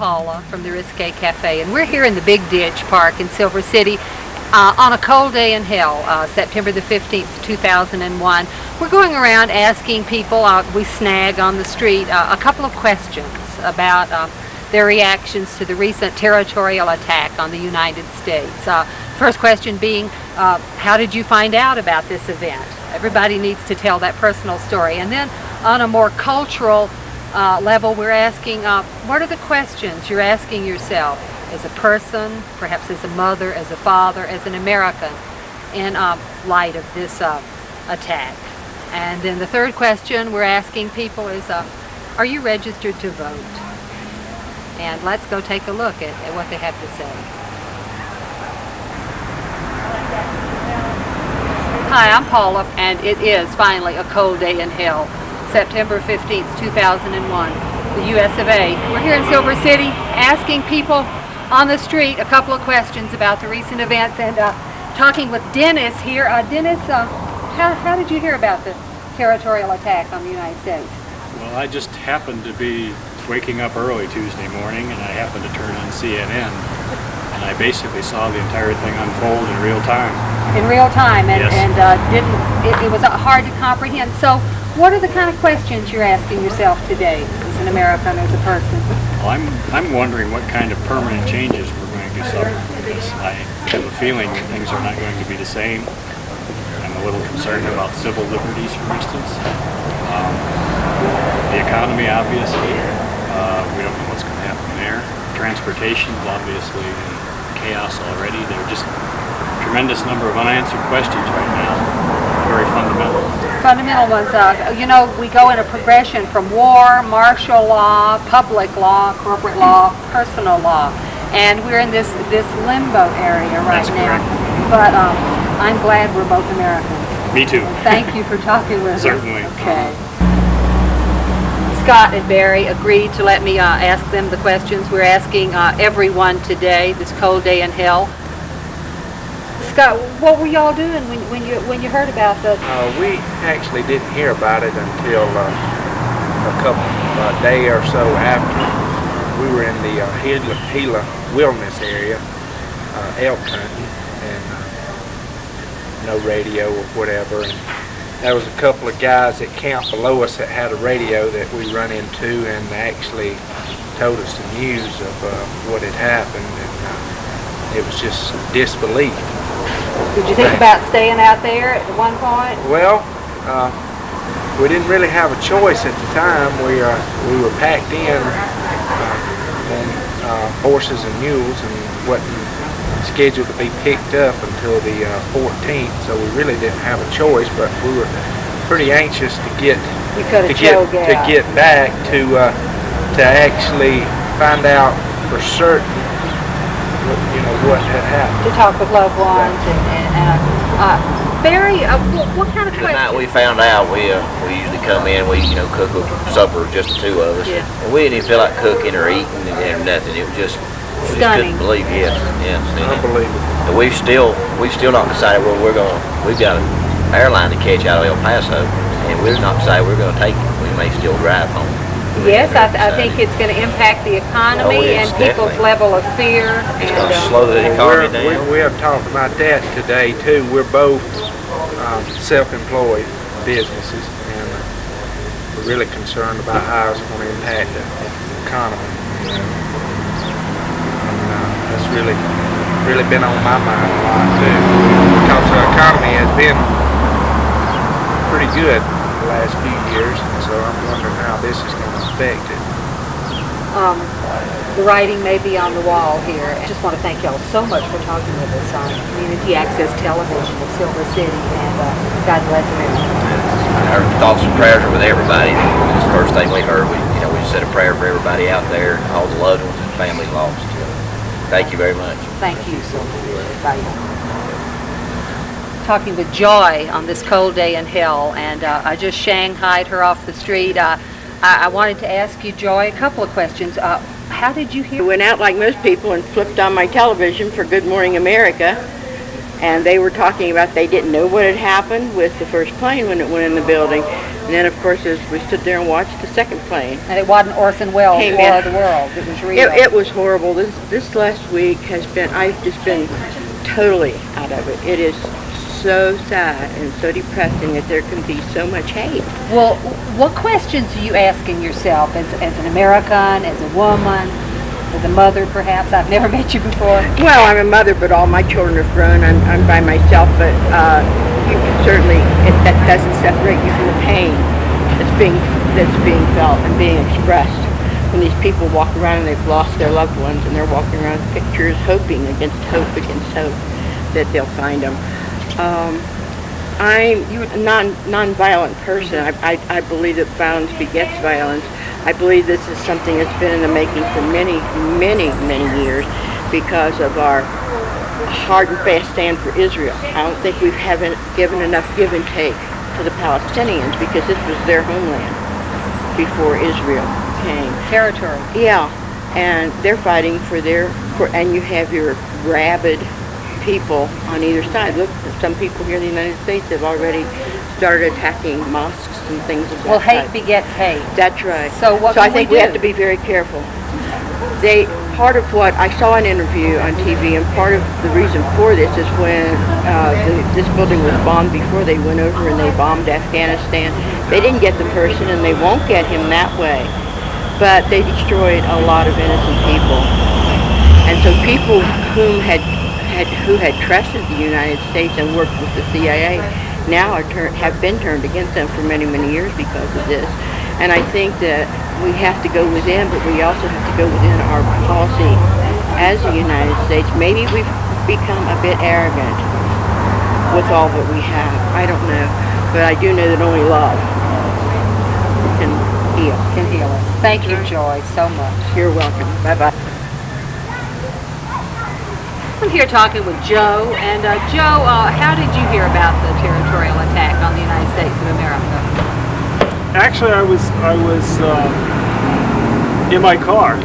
Paula from the Risque Cafe, and we're here in the Big Ditch Park in Silver City on a cold day in hell, September the 15th, 2001. We're going around asking people, we snag on the street, a couple of questions about their reactions to the recent territorial attack on the United States. First question being, how did you find out about this event? Everybody needs to tell that personal story. And then on a more cultural level, we're asking, what are the questions you're asking yourself as a person, perhaps as a mother, as a father, as an American, in light of this attack? And then the third question we're asking people is, are you registered to vote? And let's go take a look at what they have to say. Hi, I'm Paula, and it is finally a cold day in hell, September 15th, 2001, the US of A. We're here in Silver City asking people on the street a couple of questions about the recent events, and talking with Dennis here. Dennis, how did you hear about the territorial attack on the United States? Well, I just happened to be waking up early Tuesday morning, and I happened to turn on CNN, and I basically saw the entire thing unfold in real time. In real time, and, yes. It was hard to comprehend. So what are the kind of questions you're asking yourself today as an American, as a person? Well, I'm wondering what kind of permanent changes we're going to suffer from this. I have a feeling that things are not going to be the same. I'm a little concerned about civil liberties, for instance. The economy, obviously. We don't know what's going to happen there. Transportation is obviously in chaos already. There are just a tremendous number of unanswered questions right now, very fundamental. Fundamental ones. You know, we go in a progression from war, martial law, public law, corporate law, personal law, and we're in this limbo area right That's now. correct. But I'm glad we're both Americans. Me too. Thank you for talking with us. Certainly. Okay. Scott and Barry agreed to let me ask them the questions we're asking everyone today, this cold day in hell. Scott, what were y'all doing when you heard about the? We actually didn't hear about it until a day or so after. We were in the Gila wilderness area, elk hunting, and no radio or whatever. And there was a couple of guys that camped below us that had a radio that we run into, and they actually told us the news of what had happened, and it was just disbelief. Did you think about staying out there at one point? Well, we didn't really have a choice at the time. We were packed in on horses and mules, and wasn't scheduled to be picked up until the 14th, so we really didn't have a choice. But we were pretty anxious to get back to actually find out for certain, what had happened. To talk with loved ones Barry, what kind of questions? The night we found out, we usually come in, we cook a supper, just the two of us, yeah. And we didn't even feel like cooking or eating and nothing. It was just. We just couldn't believe, yes. Unbelievable. And we've still not decided where we're going. We've got an airline to catch out of El Paso, and we're not decided we're going to take it. We may still drive home. Yes, I think it's going to impact the economy and people's level of fear. It's going to slow the economy down. We have talked about that today too. We're both self-employed businesses, and we're really concerned about how it's going to impact the economy. That's really been on my mind a lot too, because the economy has been pretty good the last few years, and so I'm wondering how this is going to affect it. The writing may be on the wall here. I just want to thank y'all so much for talking with us on Community Access Television of Silver City, and God bless America. Our thoughts and prayers are with everybody. This first thing we heard, we said a prayer for everybody out there, all the loved ones and families lost. Thank you very much. Thank you so much. Bye. Talking with Joy on this cold day in hell, and I just shanghaied her off the street. I wanted to ask you, Joy, a couple of questions. How did you hear? I went out like most people and flipped on my television for Good Morning America, And they were talking about they didn't know what had happened with the first plane when it went in the building. And then, of course, as we stood there and watched the second plane. And it wasn't Orson Welles' War of the World. It was real. It was horrible. This last week has been, I've just been totally out of it. It is so sad and so depressing that there can be so much hate. Well, what questions are you asking yourself as an American, as a woman, as a mother perhaps? I've never met you before. Well, I'm a mother, but all my children have grown. I'm by myself, but you can certainly, that doesn't separate you from the pain that's being felt and being expressed. When these people walk around and they've lost their loved ones and they're walking around with pictures hoping against hope that they'll find them. I'm a non-violent person. I believe that violence begets violence. I believe this is something that's been in the making for many, many, many years because of our hard and fast stand for Israel. I don't think we haven't given enough give and take to the Palestinians because this was their homeland before Israel came. Territory. Yeah, and they're fighting and you have your rabid people on either side. Look, some people here in the United States have already started attacking mosques and things of that Well, hate type. begets hate. That's right. So what I can think we we do? have to be very careful. Part of what I saw an interview on TV, and part of the reason for this is when this building was bombed before they went over and they bombed Afghanistan. They didn't get the person, and they won't get him that way. But they destroyed a lot of innocent people, and so people who had trusted the United States and worked with the CIA now have been turned against them for many, many years because of this. And I think that we have to go within, but we also have to go within our policy as the United States. Maybe we've become a bit arrogant with all that we have. I don't know. But I do know that only love can heal. Can heal us. Thank you, Joy, so much. You're welcome. Bye-bye. I'm here talking with Joe, and Joe, how did you hear about the territorial attack on the United States of America? Actually, I was in my car,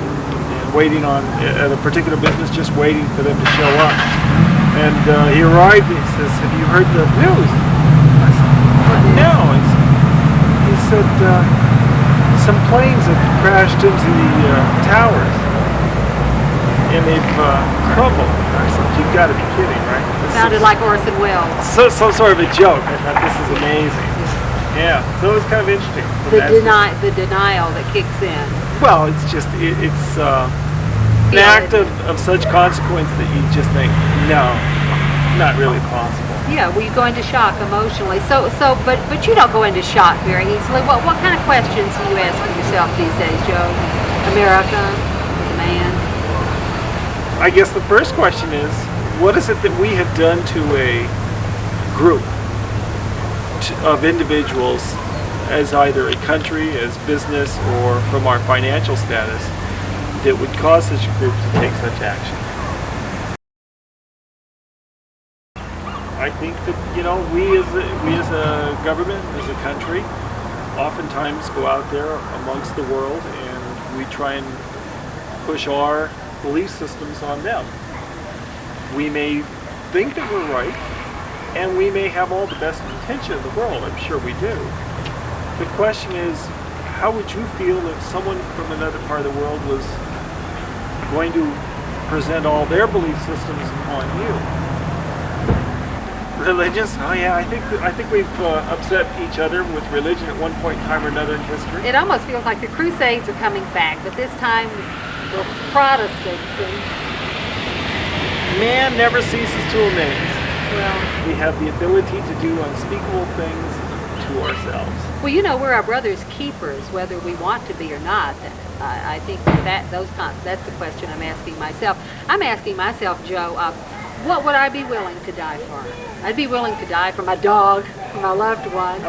waiting at a particular business, just waiting for them to show up. And he arrived and he says, "Have you heard the news?" I said, "No." He said, "Some planes have crashed into the towers, and they've crumbled." I said, "You've got to be kidding, right?" Sounded like Orson Welles. Some sort of a joke. I thought, this is amazing. Yeah, so it was kind of interesting. The denial that kicks in. Well, it's just, it's an act of such consequence that you just think, no, not really possible. Yeah, well, you go into shock emotionally. But you don't go into shock very easily. What kind of questions are you asking yourself these days, Joe? America, as a man? I guess the first question is, what is it that we have done to a group of individuals, as either a country, as business, or from our financial status, that would cause such a group to take such action? I think that, we as a government, as a country, oftentimes go out there amongst the world and we try and push our belief systems on them. We may think that we're right, and we may have all the best intention in the world. I'm sure we do. The question is, how would you feel if someone from another part of the world was going to present all their belief systems on you? Religious? Oh yeah, I think we've upset each other with religion at one point in time or another in history. It almost feels like the Crusades are coming back, but this time we're Protestants. Man never ceases to amaze. Well, We have the ability to do unspeakable things to ourselves. well, we're our brother's keepers, whether we want to be or not. I think that's the question I'm asking myself. I'm asking myself, Joe, what would I be willing to die for? I'd be willing to die for my dog, for my loved one.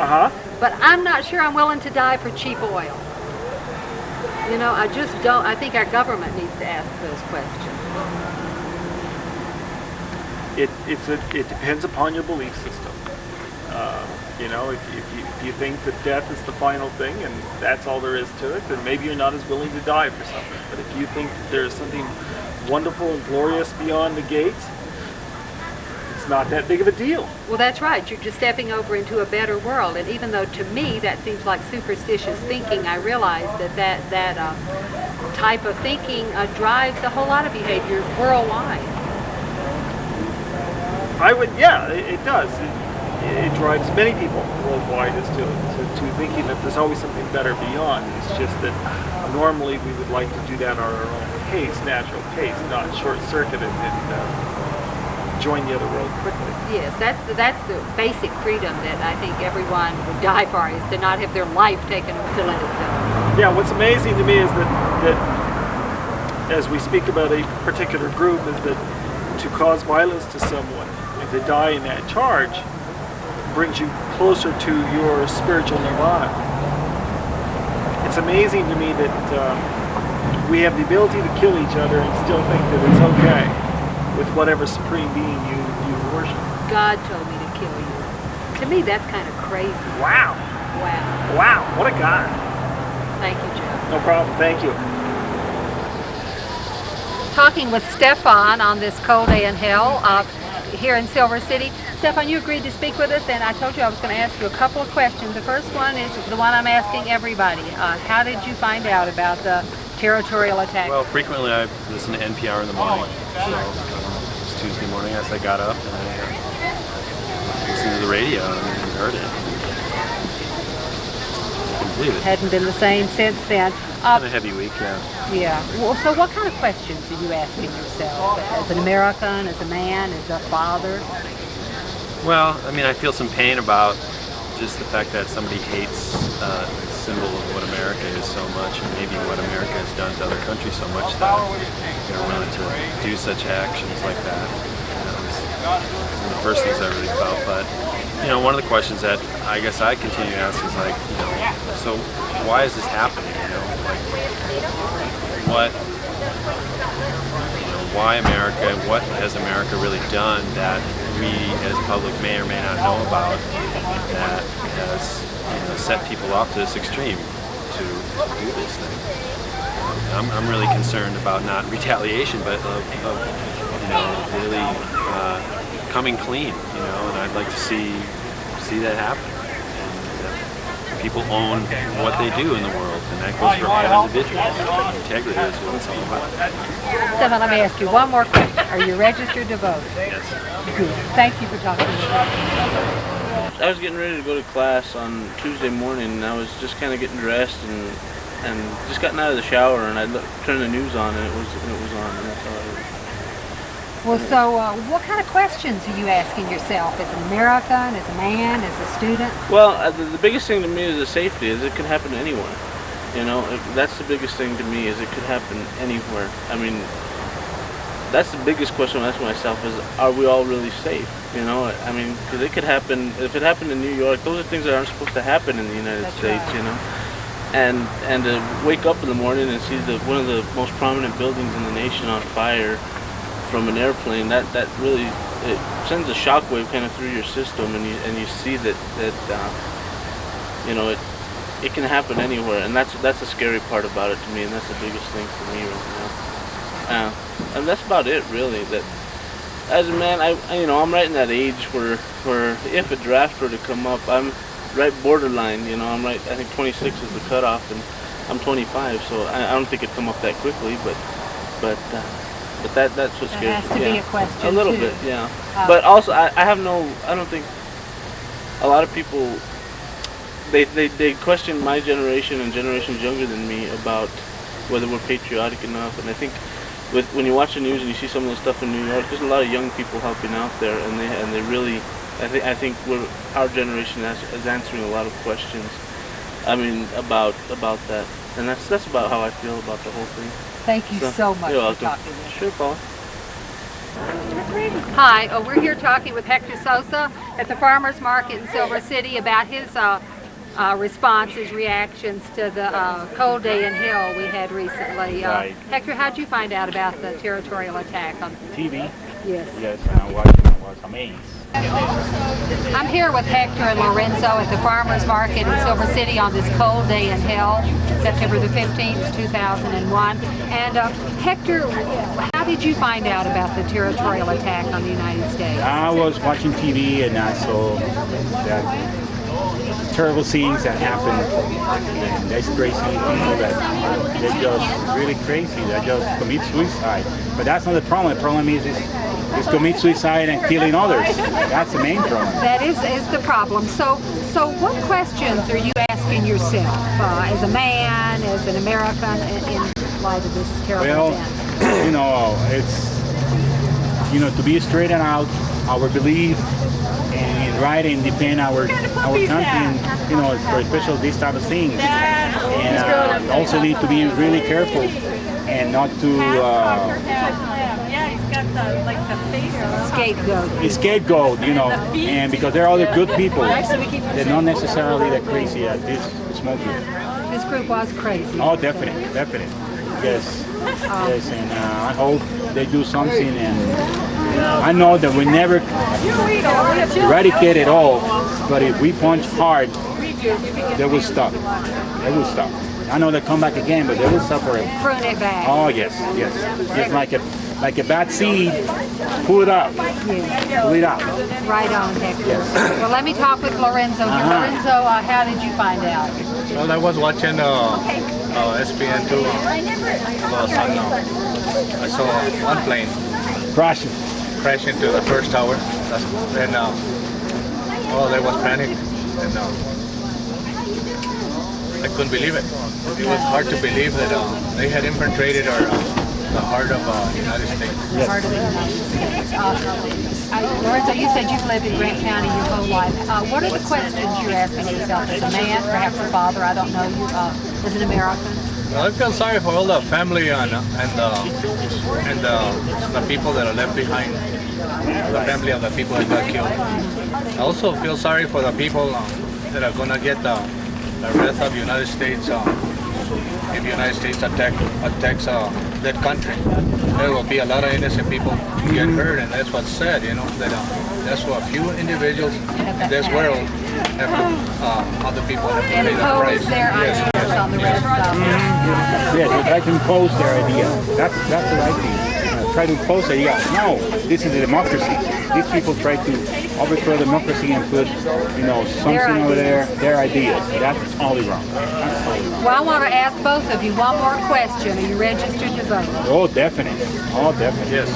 But I'm not sure I'm willing to die for cheap oil. I just don't. I think our government needs to ask those questions. It depends upon your belief system. If you think that death is the final thing and that's all there is to it, then maybe you're not as willing to die for something. But if you think that there is something wonderful and glorious beyond the gates, it's not that big of a deal. Well, that's right. You're just stepping over into a better world. And even though to me that seems like superstitious thinking, I realize that type of thinking drives a whole lot of behavior worldwide. It does. It drives many people worldwide as to thinking that there's always something better beyond. It's just that normally we would like to do that at our own pace, natural pace, not short-circuit and join the other world quickly. Yes, that's the basic freedom that I think everyone would die for, is to not have their life taken to let it go. Yeah, what's amazing to me is that as we speak about a particular group, is that to cause violence to someone and to die in that charge brings you closer to your spiritual nirvana. It's amazing to me that we have the ability to kill each other and still think that it's okay with whatever supreme being you worship. God told me to kill you. To me, that's kind of crazy. Wow. Wow. Wow, what a God. Thank you, Joe. No problem, thank you. Talking with Stefan on this cold day in hell here in Silver City. Stefan, you agreed to speak with us, and I told you I was going to ask you a couple of questions. The first one is the one I'm asking everybody. How did you find out about the territorial attack? Well, frequently I listen to NPR in the morning. So it's Tuesday morning as I got up and I listened to the radio and heard it. I couldn't believe it. Hadn't been the same since then. It's been a heavy week, yeah. Yeah. Well, so what kind of questions are you asking yourself? As an American, as a man, as a father? Well, I mean, I feel some pain about just the fact that somebody hates the symbol of what America is so much, and maybe what America has done to other countries so much that they're willing to do such actions like that. That was one of the first things I really felt. But one of the questions that I guess I continue to ask is like, so why is this happening? Like, why America? What has America really done that we as public may or may not know about, that has set people off to this extreme to do this thing? I'm really concerned about not retaliation, but of really coming clean, and I'd like to see that happen. And people own what they do in the world, and that goes for all individuals. Integrity is what it's all about. Stefan, let me ask you one more question. Are you registered to vote? Yes. Good. Thank you for talking to us. I was getting ready to go to class on Tuesday morning, and I was just kind of getting dressed and just gotten out of the shower, and I turned the news on, and it was on, and that's all I heard. Well, so what kind of questions are you asking yourself as an American, as a man, as a student? Well, the biggest thing to me is the safety, is it could happen anywhere. That's the biggest thing to me, is it could happen anywhere. I mean, that's the biggest question I ask myself, is are we all really safe? I mean, because it could happen, if it happened in New York, those are things that aren't supposed to happen in the United States, right. And to wake up in the morning and see one of the most prominent buildings in the nation on fire from an airplane, that really, it sends a shockwave kind of through your system, and you see that it can happen anywhere, and that's the scary part about it to me, and that's the biggest thing for me right now. And that's about it, really. That as a man, I'm right in that age where if a draft were to come up, I'm right borderline. I'm right. I think 26 is the cutoff, and I'm 25, so I don't think it'd come up that quickly, but that's what's scary. That has to be a question, a little too. bit, yeah. But also, I don't think a lot of people, they question my generation and generations younger than me about whether we're patriotic enough, and I think when you watch the news and you see some of the stuff in New York, there's a lot of young people helping out there, and they really, I think our generation is answering a lot of questions. I mean, about that, and that's about how I feel about the whole thing. Thank you so much you're for welcome. talking with us. Sure, Paula. Hi, we're here talking with Hector Sosa at the Farmers Market in Silver City about his responses, reactions to the cold day in hell we had recently. Right. Hector, how'd you find out about the territorial attack on TV? Yes. Yes, I watched it. I was amazed. I'm here with Hector and Lorenzo at the Farmers Market in Silver City on this cold day in hell, September the 15th, 2001. And Hector, how did you find out about the territorial attack on the United States? I was watching TV and I saw that terrible scenes that happened, and there's crazy people that they're just really crazy. They just commit suicide. But that's not the problem. The problem is commit suicide and killing others. That's the main problem. That is the problem. So what questions are you asking yourself as a man, as an American, in light of this terrible event? You know, it's to be straight and out our belief and right and defend our country, and for special these type of things. And also need to be really careful and not to scapegoat, and because there are other good people, they're not necessarily that crazy as this small group. This group was crazy. Oh, definitely. Yes, and I hope they do something, and I know that we never eradicate it all, but if we punch hard, they will stop. I know they come back again, but they will suffer it. Prune it back. Oh, yes. Just like a bad seed, pull it out. Yes. Pull it out. Right on, Hector. Yes. Well, let me talk with Lorenzo. Lorenzo, how did you find out? Well, I was watching SPN2 last night. I saw one plane crash into the first tower. Then, there was panic, and I couldn't believe it. It was hard to believe that they had infiltrated the heart of the United States. Yes. Heart of the United States. Lorenzo, you said you've lived in Grant County your whole life. What are the questions you're asking yourself as a man, perhaps a father, I don't know, as an American? Well, I feel sorry for all the family and the people that are left behind, the family of the people that got killed. I also feel sorry for the people that are going to get the wrath of the United States if the United States attacks that country. There will be a lot of innocent people get hurt, and that's what's sad, that that's what a few individuals in this world have to, other people have to pay the price. Yes. On the rest of them. Yes, they try to impose their idea. That's the right thing. Try to impose their idea. No, this is a democracy. These people try to overthrow democracy and put, something over there, their ideas. That's totally wrong. Well, I want to ask both of you one more question. Are you registered to vote? Oh, definitely. Yes.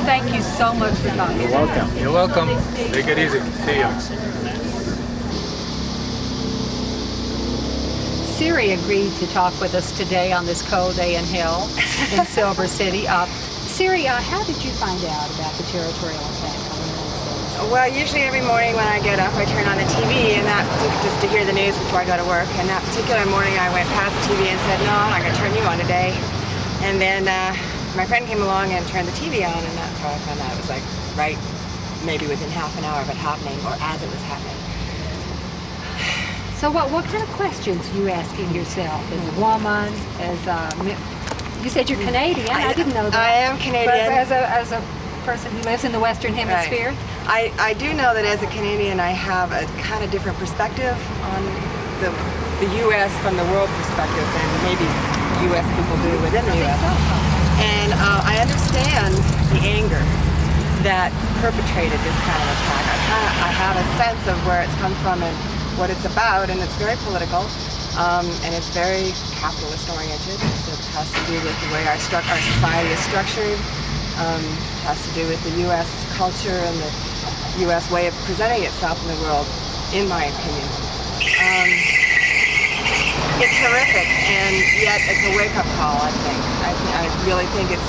Thank you so much for coming. You're welcome. You're welcome. Take it easy. See you. Siri agreed to talk with us today on this cold day in hell in Silver City. Siri, how did you find out about the territorial attack on the United States? Well, usually every morning when I get up, I turn on the TV, and just to hear the news before I go to work. And that particular morning, I went past the TV and said, "No, I'm not going to turn you on today." And then my friend came along and turned the TV on, and that's how I found out. It was like right, maybe within half an hour of it happening, or as it was happening. So what kind of questions are you asking yourself as a woman, you said you're Canadian, I didn't know that. I am Canadian. But as a person who lives in the Western Hemisphere? Right. I do know that as a Canadian I have a kind of different perspective on the U.S. from the world perspective than maybe U.S. people do within the U.S. And I understand the anger that perpetrated this kind of attack. I have a sense of where it's come from and what it's about, and it's very political, and it's very capitalist oriented. So it has to do with the way our society is structured. It has to do with the U.S. culture and the U.S. way of presenting itself in the world, in my opinion. It's horrific, and yet it's a wake-up call, I think. I really think it's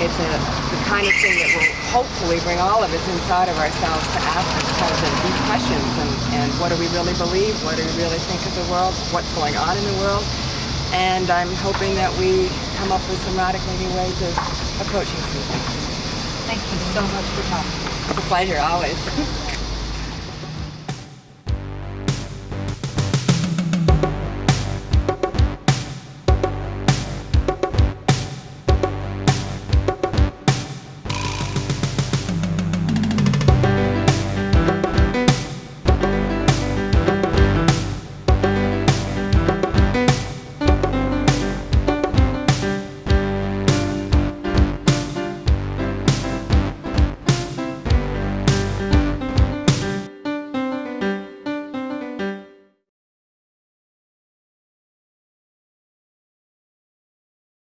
the kind of thing that will hopefully bring all of us inside of ourselves to ask us kind of deep questions and what do we really believe, what do we really think of the world, what's going on in the world, and I'm hoping that we come up with some radically new ways of approaching some things. Thank you so much for talking. It's a pleasure, always.